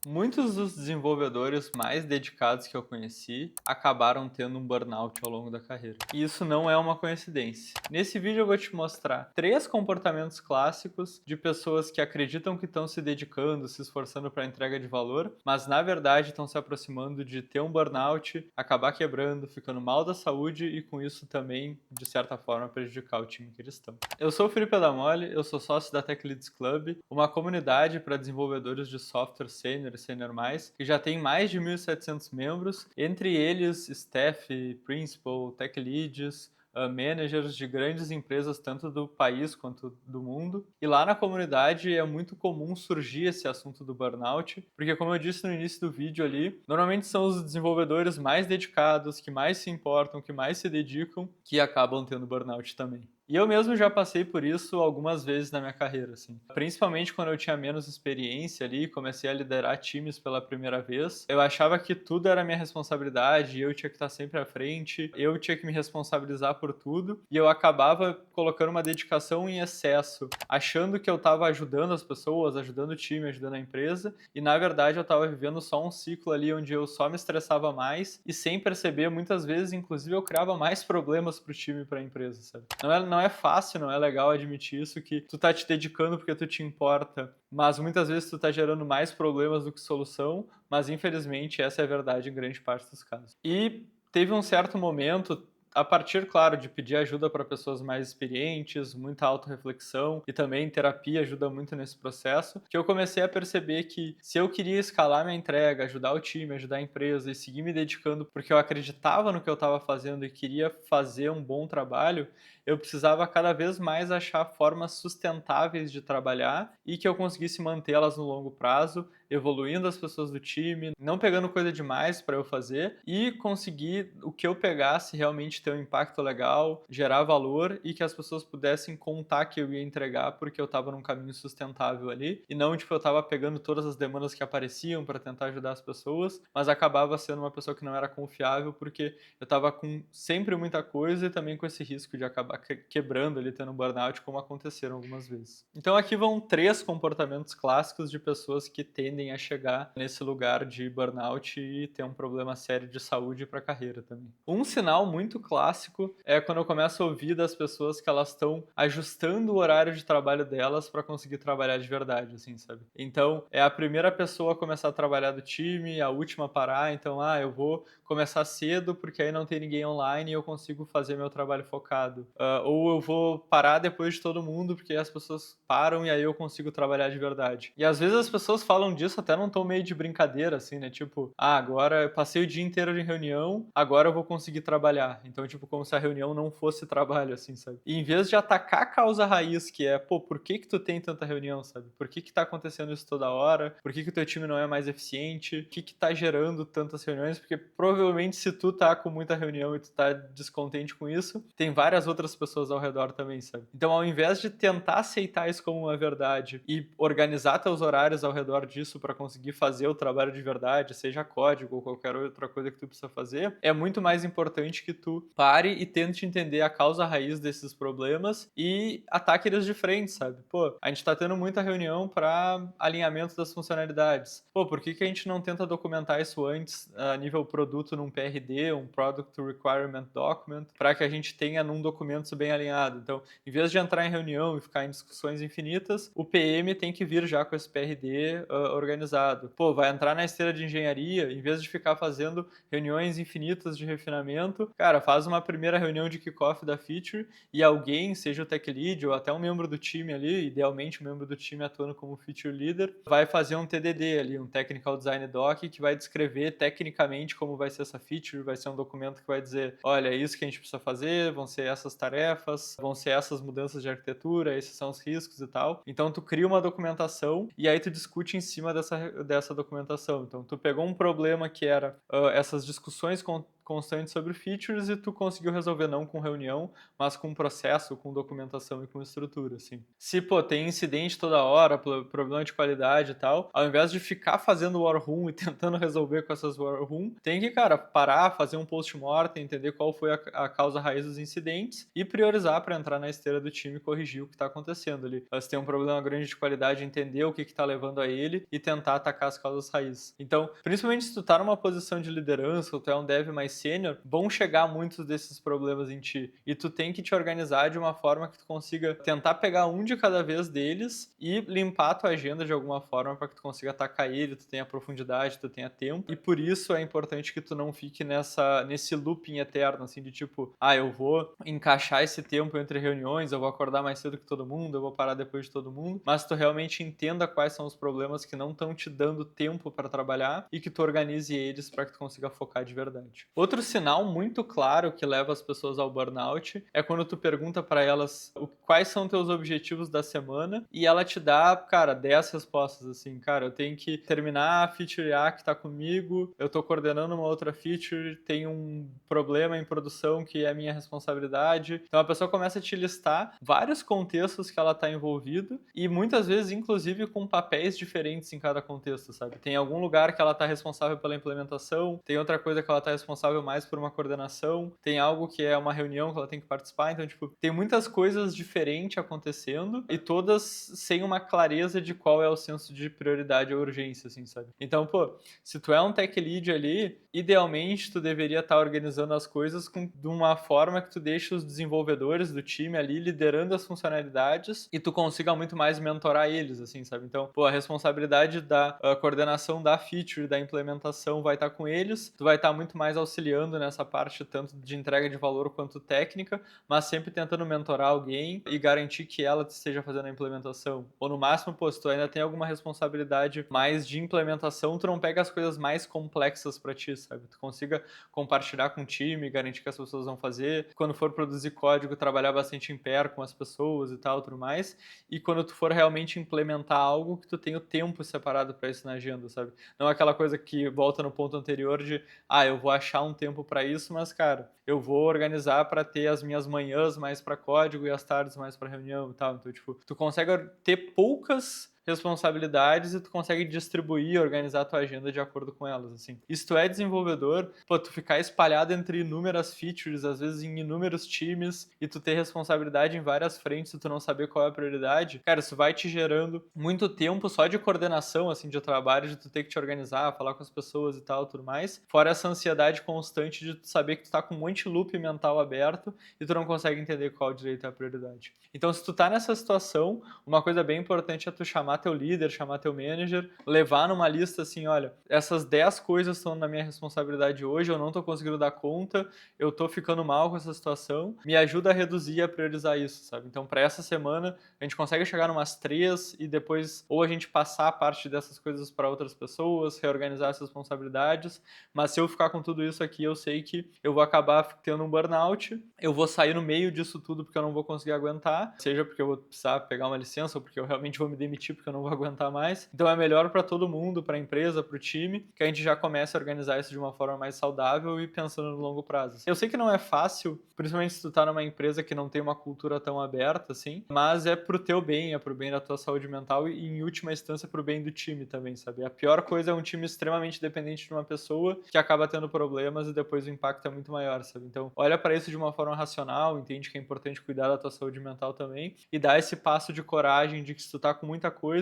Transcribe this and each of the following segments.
Muitos dos desenvolvedores mais dedicados que eu conheci acabaram tendo um burnout ao longo da carreira. E isso não é uma coincidência. Nesse vídeo eu vou te mostrar 3 comportamentos clássicos de pessoas que acreditam que estão se dedicando, se esforçando para a entrega de valor, mas na verdade estão se aproximando de ter um burnout, acabar quebrando, ficando mal da saúde e com isso também, de certa forma, prejudicar o time que eles estão. Eu sou o Felipe Adamoli, eu sou sócio da Tech Leads Club, uma comunidade para desenvolvedores de software sênior e sênior mais, que já tem mais de 1.700 membros, entre eles staff, principal, tech leads, managers de grandes empresas, tanto do país quanto do mundo. E lá na comunidade é muito comum surgir esse assunto do burnout, porque como eu disse no início do vídeo ali, normalmente são os desenvolvedores mais dedicados, que mais se importam, que mais se dedicam, que acabam tendo burnout também. E eu mesmo já passei por isso algumas vezes na minha carreira, assim. Principalmente quando eu tinha menos experiência ali, comecei a liderar times pela primeira vez. Eu achava que tudo era minha responsabilidade, eu tinha que estar sempre à frente, eu tinha que me responsabilizar por tudo, e eu acabava colocando uma dedicação em excesso, achando que eu estava ajudando as pessoas, ajudando o time, ajudando a empresa, e na verdade eu estava vivendo só um ciclo ali onde eu só me estressava mais, e sem perceber, muitas vezes, inclusive, eu criava mais problemas pro time e pra empresa, sabe? Não é fácil, não é legal admitir isso, que tu tá te dedicando porque tu te importa, mas muitas vezes tu tá gerando mais problemas do que solução, mas infelizmente essa é a verdade em grande parte dos casos. E teve um certo momento, a partir, claro, de pedir ajuda para pessoas mais experientes, muita autorreflexão e também terapia ajuda muito nesse processo, que eu comecei a perceber que se eu queria escalar minha entrega, ajudar o time, ajudar a empresa e seguir me dedicando porque eu acreditava no que eu estava fazendo e queria fazer um bom trabalho, eu precisava cada vez mais achar formas sustentáveis de trabalhar e que eu conseguisse mantê-las no longo prazo, evoluindo as pessoas do time, não pegando coisa demais para eu fazer e conseguir o que eu pegasse realmente ter um impacto legal, gerar valor e que as pessoas pudessem contar que eu ia entregar porque eu estava num caminho sustentável ali e não tipo eu estava pegando todas as demandas que apareciam para tentar ajudar as pessoas, mas acabava sendo uma pessoa que não era confiável porque eu estava com sempre muita coisa e também com esse risco de acabar quebrando ali, tendo um burnout, como aconteceram algumas vezes. Então aqui vão 3 comportamentos clássicos de pessoas que tendem a chegar nesse lugar de burnout e ter um problema sério de saúde para a carreira também. Um sinal muito clássico é quando eu começo a ouvir das pessoas que elas estão ajustando o horário de trabalho delas para conseguir trabalhar de verdade, assim, sabe? Então, é a primeira pessoa a começar a trabalhar do time, a última a parar, então, eu vou começar cedo porque aí não tem ninguém online e eu consigo fazer meu trabalho focado. Ou eu vou parar depois de todo mundo porque as pessoas param e aí eu consigo trabalhar de verdade. E às vezes as pessoas falam disso até num tom meio de brincadeira, assim, né? Tipo, agora eu passei o dia inteiro em reunião, agora eu vou conseguir trabalhar. Então, tipo, como se a reunião não fosse trabalho, assim, sabe? E em vez de atacar a causa raiz, que é, pô, por que tu tem tanta reunião, sabe? Por que tá acontecendo isso toda hora? Por que o teu time não é mais eficiente? O que tá gerando tantas reuniões? Porque provavelmente se tu tá com muita reunião e tu tá descontente com isso, tem várias outras pessoas ao redor também, sabe? Então, ao invés de tentar aceitar isso como uma verdade e organizar teus horários ao redor disso para conseguir fazer o trabalho de verdade, seja código ou qualquer outra coisa que tu precisa fazer, é muito mais importante que tu pare e tente entender a causa raiz desses problemas e ataque eles de frente, sabe? Pô, a gente tá tendo muita reunião para alinhamento das funcionalidades. Pô, por que a gente não tenta documentar isso antes a nível produto num PRD, um Product Requirement Document, para que a gente tenha num documento isso bem alinhado? Então, em vez de entrar em reunião e ficar em discussões infinitas, o PM tem que vir já com esse PRD organizado. Pô, vai entrar na esteira de engenharia, em vez de ficar fazendo reuniões infinitas de refinamento, cara, faz uma primeira reunião de kickoff da feature e alguém, seja o tech lead ou até um membro do time ali, idealmente um membro do time atuando como feature leader, vai fazer um TDD ali, um Technical Design Doc, que vai descrever tecnicamente como vai ser essa feature, vai ser um documento que vai dizer, olha, é isso que a gente precisa fazer, vão ser essas tarefas, vão ser essas mudanças de arquitetura, esses são os riscos e tal. Então tu cria uma documentação e aí tu discute em cima dessa documentação. Então tu pegou um problema que era essas discussões constante sobre features e tu conseguiu resolver não com reunião, mas com processo, com documentação e com estrutura, assim. Se, pô, tem incidente toda hora, problema de qualidade e tal, ao invés de ficar fazendo war room e tentando resolver com essas war room, tem que, cara, parar, fazer um post-mortem, entender qual foi a causa raiz dos incidentes e priorizar para entrar na esteira do time e corrigir o que está acontecendo ali. Se tem um problema grande de qualidade, entender o que está levando a ele e tentar atacar as causas raízes. Então, principalmente se tu tá numa posição de liderança ou tu é um dev mais sênior, vão chegar muitos desses problemas em ti. E tu tem que te organizar de uma forma que tu consiga tentar pegar um de cada vez deles e limpar a tua agenda de alguma forma para que tu consiga atacar ele, tu tenha profundidade, tu tenha tempo. E por isso é importante que tu não fique nesse looping eterno, assim, de tipo, eu vou encaixar esse tempo entre reuniões, eu vou acordar mais cedo que todo mundo, eu vou parar depois de todo mundo, mas tu realmente entenda quais são os problemas que não estão te dando tempo para trabalhar e que tu organize eles para que tu consiga focar de verdade. Outro sinal muito claro que leva as pessoas ao burnout é quando tu pergunta para elas quais são teus objetivos da semana e ela te dá, cara, 10 respostas, assim, cara, eu tenho que terminar a feature A que tá comigo, eu tô coordenando uma outra feature, tem um problema em produção que é minha responsabilidade. Então a pessoa começa a te listar vários contextos que ela tá envolvida e muitas vezes, inclusive, com papéis diferentes em cada contexto, sabe? Tem algum lugar que ela tá responsável pela implementação, tem outra coisa que ela tá responsável mais por uma coordenação, tem algo que é uma reunião que ela tem que participar, então, tipo, tem muitas coisas diferentes acontecendo e todas sem uma clareza de qual é o senso de prioridade ou urgência, assim, sabe? Então, pô, se tu é um tech lead ali, idealmente tu deveria estar organizando as coisas de uma forma que tu deixe os desenvolvedores do time ali liderando as funcionalidades e tu consiga muito mais mentorar eles, assim, sabe? Então, pô, a responsabilidade da coordenação da feature, da implementação vai estar com eles, tu vai estar muito mais auxiliando nessa parte tanto de entrega de valor quanto técnica, mas sempre tentando mentorar alguém e garantir que ela esteja fazendo a implementação. Ou no máximo, pô, se tu ainda tem alguma responsabilidade mais de implementação, tu não pega as coisas mais complexas para ti, sabe? Tu consiga compartilhar com o time, garantir que as pessoas vão fazer. Quando for produzir código, trabalhar bastante em pair com as pessoas e tal, tudo mais. E quando tu for realmente implementar algo, que tu tenha o tempo separado para isso na agenda, sabe? Não é aquela coisa que volta no ponto anterior de, eu vou achar um tempo para isso, mas, cara, eu vou organizar para ter as minhas manhãs mais para código e as tardes mais para reunião e tal. Então, tipo, tu consegue ter poucas responsabilidades e tu consegue distribuir, organizar a tua agenda de acordo com elas, assim. E se tu é desenvolvedor, pô, tu ficar espalhado entre inúmeras features, às vezes em inúmeros times, e tu ter responsabilidade em várias frentes e tu não saber qual é a prioridade, cara, isso vai te gerando muito tempo só de coordenação, assim, de trabalho, de tu ter que te organizar, falar com as pessoas e tal, tudo mais. Fora essa ansiedade constante de tu saber que tu tá com um monte de loop mental aberto e tu não consegue entender qual direito é a prioridade. Então, se tu tá nessa situação, uma coisa bem importante é tu chamar teu líder, chamar teu manager, levar numa lista assim, olha, essas 10 coisas estão na minha responsabilidade hoje, eu não tô conseguindo dar conta, eu tô ficando mal com essa situação, me ajuda a reduzir e a priorizar isso, sabe? Então, para essa semana, a gente consegue chegar numas 3 e depois ou a gente passar a parte dessas coisas para outras pessoas, reorganizar as responsabilidades, mas se eu ficar com tudo isso aqui, eu sei que eu vou acabar tendo um burnout, eu vou sair no meio disso tudo porque eu não vou conseguir aguentar, seja porque eu vou precisar pegar uma licença ou porque eu realmente vou me demitir porque eu não vou aguentar mais. Então é melhor para todo mundo, para a empresa, para o time, que a gente já comece a organizar isso de uma forma mais saudável e pensando no longo prazo. Eu sei que não é fácil, principalmente se tu tá numa empresa que não tem uma cultura tão aberta assim, mas é pro teu bem, é pro bem da tua saúde mental e em última instância pro bem do time também, sabe? A pior coisa é um time extremamente dependente de uma pessoa que acaba tendo problemas e depois o impacto é muito maior, sabe? Então, olha para isso de uma forma racional, entende que é importante cuidar da tua saúde mental também e dá esse passo de coragem de que se tu tá com muita coisa,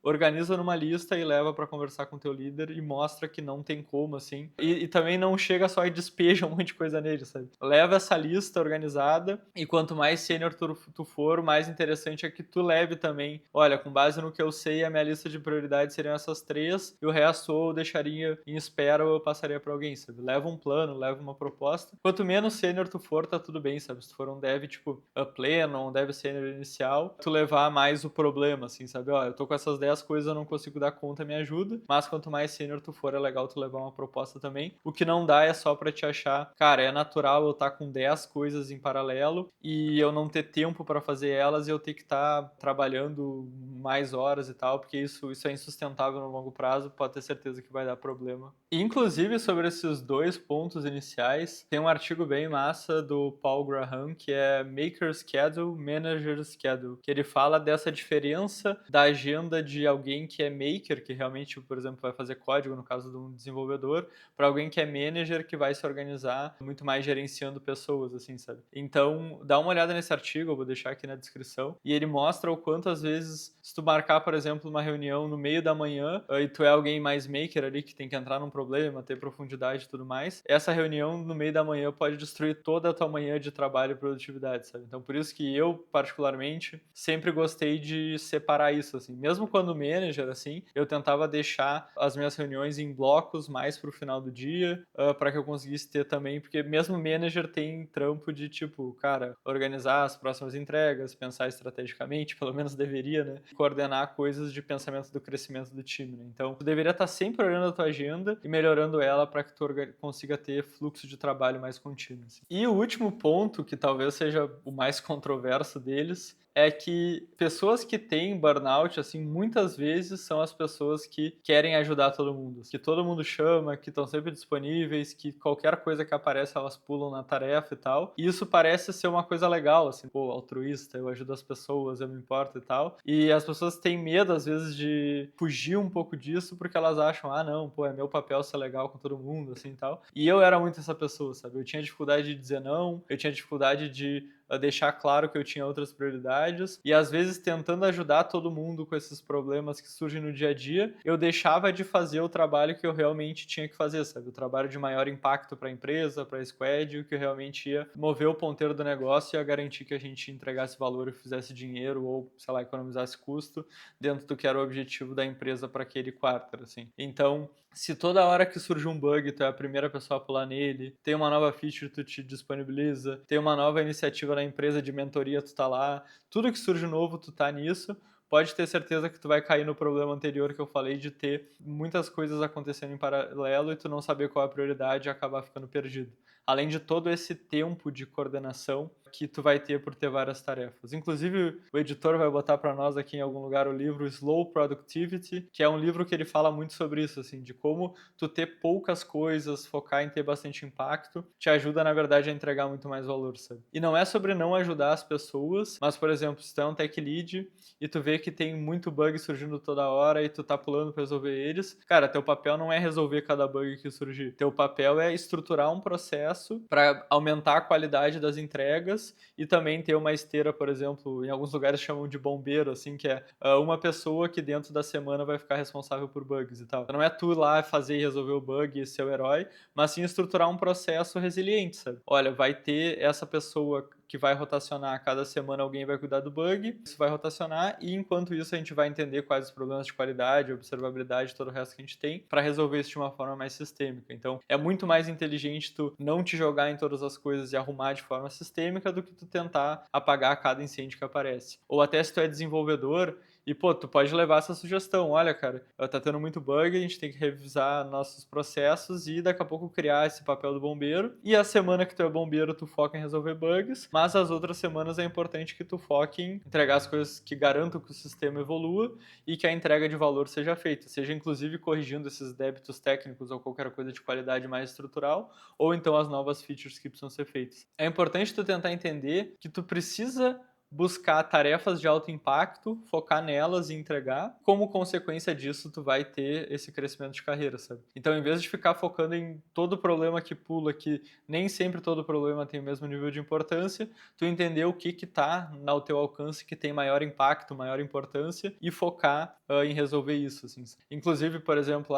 organiza numa lista e leva para conversar com o teu líder e mostra que não tem como, assim. E também não chega só e despeja um monte de coisa nele, sabe? Leva essa lista organizada e quanto mais sênior tu for, mais interessante é que tu leve também. Olha, com base no que eu sei, a minha lista de prioridades seriam essas 3 e o resto ou eu deixaria em espera ou eu passaria para alguém, sabe? Leva um plano, leva uma proposta. Quanto menos sênior tu for, tá tudo bem, sabe? Se tu for um dev, tipo, pleno, um dev sênior inicial, tu levar mais o problema, assim, sabe? Ó, eu tô com essas 10 10 coisas eu não consigo dar conta, me ajuda, mas quanto mais sênior tu for, é legal tu levar uma proposta também. O que não dá é só pra te achar, cara, é natural eu estar com 10 coisas em paralelo e eu não ter tempo pra fazer elas e eu ter que estar trabalhando mais horas e tal, porque isso é insustentável no longo prazo, pode ter certeza que vai dar problema. Inclusive, sobre esses dois pontos iniciais, tem um artigo bem massa do Paul Graham, que é Maker Schedule, Manager Schedule, que ele fala dessa diferença da agenda de alguém que é maker, que realmente, por exemplo, vai fazer código, no caso de um desenvolvedor, para alguém que é manager, que vai se organizar muito mais gerenciando pessoas, assim, sabe? Então, dá uma olhada nesse artigo, eu vou deixar aqui na descrição, e ele mostra o quanto, às vezes, se tu marcar, por exemplo, uma reunião no meio da manhã, e tu é alguém mais maker ali, que tem que entrar num problema, ter profundidade e tudo mais, essa reunião no meio da manhã pode destruir toda a tua manhã de trabalho e produtividade, sabe? Então, por isso que eu, particularmente, sempre gostei de separar isso, assim. Mesmo quando manager, assim, eu tentava deixar as minhas reuniões em blocos mais pro final do dia, para que eu conseguisse ter também, porque mesmo manager tem trampo de, tipo, cara, organizar as próximas entregas, pensar estrategicamente, pelo menos deveria, né? Coordenar coisas de pensamento do crescimento do time, né? Então, tu deveria estar sempre olhando a tua agenda e melhorando ela para que tu consiga ter fluxo de trabalho mais contínuo, assim. E o último ponto, que talvez seja o mais controverso deles, é que pessoas que têm burnout, assim, muitas vezes são as pessoas que querem ajudar todo mundo, que todo mundo chama, que estão sempre disponíveis, que qualquer coisa que aparece elas pulam na tarefa e tal. E isso parece ser uma coisa legal, assim, pô, altruísta, eu ajudo as pessoas, eu me importo e tal. E as pessoas têm medo, às vezes, de fugir um pouco disso, porque elas acham, ah, não, pô, é meu papel ser legal com todo mundo, assim, e tal. E eu era muito essa pessoa, sabe? Eu tinha dificuldade de dizer não, eu tinha dificuldade de deixar claro que eu tinha outras prioridades e às vezes tentando ajudar todo mundo com esses problemas que surgem no dia a dia, eu deixava de fazer o trabalho que eu realmente tinha que fazer, sabe? O trabalho de maior impacto para a empresa, para a squad, o que realmente ia mover o ponteiro do negócio e ia garantir que a gente entregasse valor e fizesse dinheiro ou, sei lá, economizasse custo dentro do que era o objetivo da empresa para aquele quarter, assim. Então, se toda hora que surge um bug, tu é a primeira pessoa a pular nele, tem uma nova feature, tu te disponibiliza, tem uma nova iniciativa na empresa de mentoria, tu tá lá, tudo que surge novo, tu tá nisso, pode ter certeza que tu vai cair no problema anterior que eu falei de ter muitas coisas acontecendo em paralelo e tu não saber qual é a prioridade e acabar ficando perdido. Além de todo esse tempo de coordenação que tu vai ter por ter várias tarefas. Inclusive, o editor vai botar para nós aqui em algum lugar o livro Slow Productivity, que é um livro que ele fala muito sobre isso, assim, de como tu ter poucas coisas, focar em ter bastante impacto, te ajuda, na verdade, a entregar muito mais valor, sabe? E não é sobre não ajudar as pessoas, mas, por exemplo, se tu é um tech lead e tu vê que tem muito bug surgindo toda hora e tu tá pulando para resolver eles, cara, teu papel não é resolver cada bug que surgir. Teu papel é estruturar um processo para aumentar a qualidade das entregas e também ter uma esteira, por exemplo, em alguns lugares chamam de bombeiro, assim, que é uma pessoa que dentro da semana vai ficar responsável por bugs e tal. Então não é tu lá fazer e resolver o bug e ser o herói, mas sim estruturar um processo resiliente, sabe? Olha, vai ter essa pessoa que vai rotacionar, cada semana alguém vai cuidar do bug, isso vai rotacionar e enquanto isso a gente vai entender quais os problemas de qualidade, observabilidade, todo o resto que a gente tem para resolver isso de uma forma mais sistêmica. Então, é muito mais inteligente tu não te jogar em todas as coisas e arrumar de forma sistêmica do que tu tentar apagar cada incêndio que aparece. Ou até se tu é desenvolvedor e, pô, tu pode levar essa sugestão. Olha, cara, tá tendo muito bug, a gente tem que revisar nossos processos e daqui a pouco criar esse papel do bombeiro. E a semana que tu é bombeiro, tu foca em resolver bugs, mas as outras semanas é importante que tu foque em entregar as coisas que garantam que o sistema evolua e que a entrega de valor seja feita, seja inclusive corrigindo esses débitos técnicos ou qualquer coisa de qualidade mais estrutural, ou então as novas features que precisam ser feitas. É importante tu tentar entender que tu precisa buscar tarefas de alto impacto, focar nelas e entregar. Como consequência disso, tu vai ter esse crescimento de carreira, sabe? Então, em vez de ficar focando em todo problema que pula, que nem sempre todo problema tem o mesmo nível de importância, tu entender o que tá ao teu alcance que tem maior impacto, maior importância e focar em resolver isso, assim. Inclusive, por exemplo,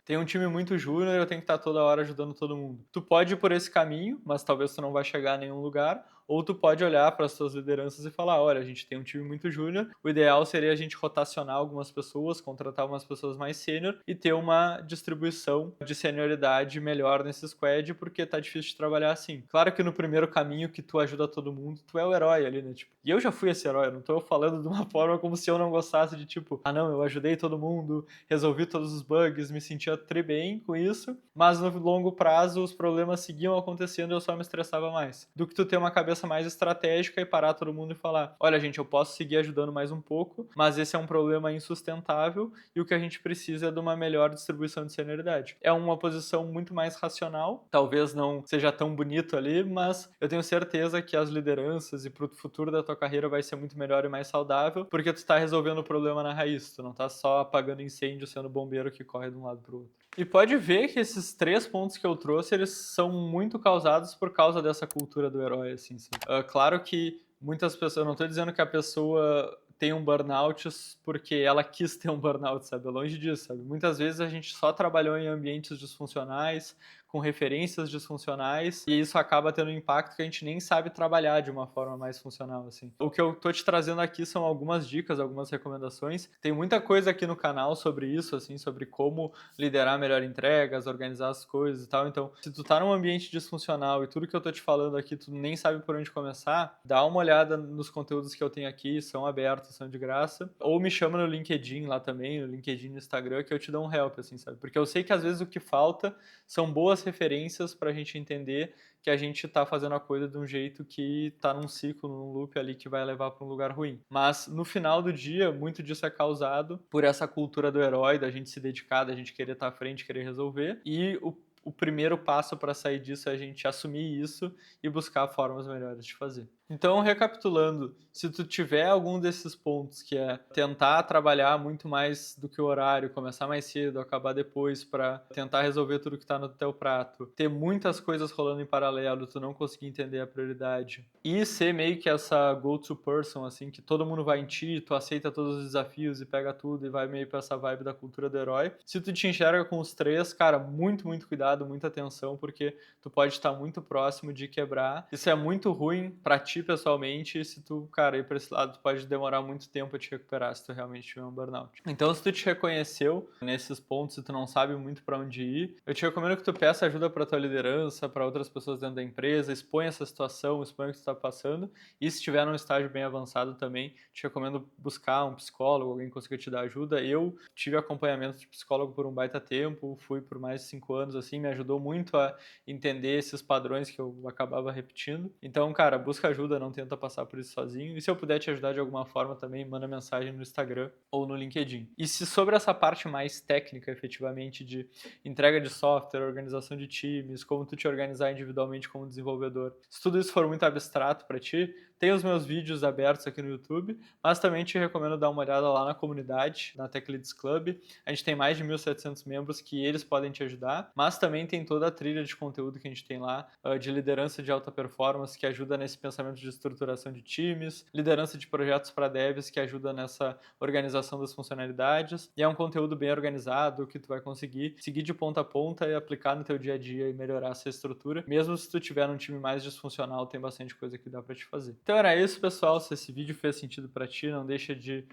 tem um time muito júnior, eu tenho que estar toda hora ajudando todo mundo. Tu pode ir por esse caminho, mas talvez tu não vai chegar a nenhum lugar, ou tu pode olhar para as tuas lideranças e falar, olha, a gente tem um time muito júnior, o ideal seria a gente rotacionar algumas pessoas, contratar umas pessoas mais sênior e ter uma distribuição de senioridade melhor nesse squad, porque tá difícil de trabalhar assim. Claro que no primeiro caminho que tu ajuda todo mundo, tu é o herói ali, né? Tipo, e eu já fui esse herói, eu não tô falando de uma forma como se eu não gostasse de tipo, ah não, eu ajudei todo mundo, resolvi todos os bugs, me sentia tri bem com isso, mas no longo prazo os problemas seguiam acontecendo e eu só me estressava mais. Do que tu ter uma cabeça mais estratégica e parar todo mundo e falar, olha gente, eu posso seguir ajudando mais um pouco, mas esse é um problema insustentável e o que a gente precisa é de uma melhor distribuição de senioridade. É uma posição muito mais racional, talvez não seja tão bonito ali, mas eu tenho certeza que as lideranças e pro futuro da tua carreira vai ser muito melhor e mais saudável, porque tu tá resolvendo o problema na raiz, tu não tá só apagando incêndio sendo bombeiro que corre de um lado pro outro. E pode ver que esses 3 pontos que eu trouxe, eles são muito causados por causa dessa cultura do herói, assim, sabe? Claro que muitas pessoas, eu não tô dizendo que a pessoa tem um burnout porque ela quis ter um burnout, sabe? É longe disso, sabe? Muitas vezes a gente só trabalhou em ambientes disfuncionais, com referências disfuncionais, e isso acaba tendo um impacto que a gente nem sabe trabalhar de uma forma mais funcional, assim. O que eu tô te trazendo aqui são algumas dicas, algumas recomendações. Tem muita coisa aqui no canal sobre isso, assim, sobre como liderar melhor entregas, organizar as coisas e tal. Então, se tu tá num ambiente disfuncional e tudo que eu tô te falando aqui, tu nem sabe por onde começar, dá uma olhada nos conteúdos que eu tenho aqui, são abertos, são de graça. Ou me chama no LinkedIn lá também, no LinkedIn e no Instagram, que eu te dou um help, assim, sabe? Porque eu sei que às vezes o que falta são boas referências para a gente entender que a gente está fazendo a coisa de um jeito que está num ciclo, num loop ali que vai levar para um lugar ruim. Mas no final do dia, muito disso é causado por essa cultura do herói, da gente se dedicar, da gente querer estar à frente, querer resolver. E o primeiro passo para sair disso é a gente assumir isso e buscar formas melhores de fazer. Então, recapitulando, se tu tiver algum desses pontos, que é tentar trabalhar muito mais do que o horário, começar mais cedo, acabar depois para tentar resolver tudo que está no teu prato, ter muitas coisas rolando em paralelo, tu não conseguir entender a prioridade, e ser meio que essa go-to person, assim, que todo mundo vai em ti, tu aceita todos os desafios e pega tudo e vai meio para essa vibe da cultura do herói. Se tu te enxerga com os 3, cara, muito cuidado, muita atenção, porque tu pode estar muito próximo de quebrar. Isso é muito ruim para ti pessoalmente, se tu, cara, ir para esse lado, tu pode demorar muito tempo a te recuperar se tu realmente tiver um burnout. Então, se tu te reconheceu nesses pontos e tu não sabe muito para onde ir, eu te recomendo que tu peça ajuda para tua liderança, para outras pessoas dentro da empresa, expõe essa situação, expõe o que tu está passando, e se estiver num estágio bem avançado também, te recomendo buscar um psicólogo, alguém que consiga te dar ajuda. Eu tive acompanhamento de psicólogo por um baita tempo, fui por mais de 5 anos, assim, me ajudou muito a entender esses padrões que eu acabava repetindo. Então, cara, busca ajuda, não tenta passar por isso sozinho. E se eu puder te ajudar de alguma forma também, manda mensagem no Instagram ou no LinkedIn. E se sobre essa parte mais técnica, efetivamente, de entrega de software, organização de times, como tu te organizar individualmente como desenvolvedor, se tudo isso for muito abstrato para ti, tem os meus vídeos abertos aqui no YouTube, mas também te recomendo dar uma olhada lá na comunidade, na Tech Leads Club. A gente tem mais de 1.700 membros que eles podem te ajudar, mas também tem toda a trilha de conteúdo que a gente tem lá, de liderança de alta performance, que ajuda nesse pensamento de estruturação de times, liderança de projetos para devs, que ajuda nessa organização das funcionalidades, e é um conteúdo bem organizado, que tu vai conseguir seguir de ponta a ponta e aplicar no teu dia a dia e melhorar essa estrutura. Mesmo se tu tiver num time mais disfuncional, tem bastante coisa que dá para te fazer. Então era isso, pessoal. Se esse vídeo fez sentido para ti, não deixa de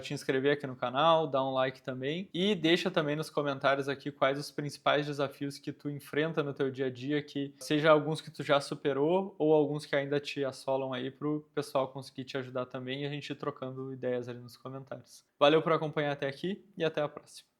te inscrever aqui no canal, dar um like também, e deixa também nos comentários aqui quais os principais desafios que tu enfrenta no teu dia a dia, que seja alguns que tu já superou ou alguns que ainda te assolam aí, pro pessoal conseguir te ajudar também e a gente ir trocando ideias ali nos comentários. Valeu por acompanhar até aqui e até a próxima.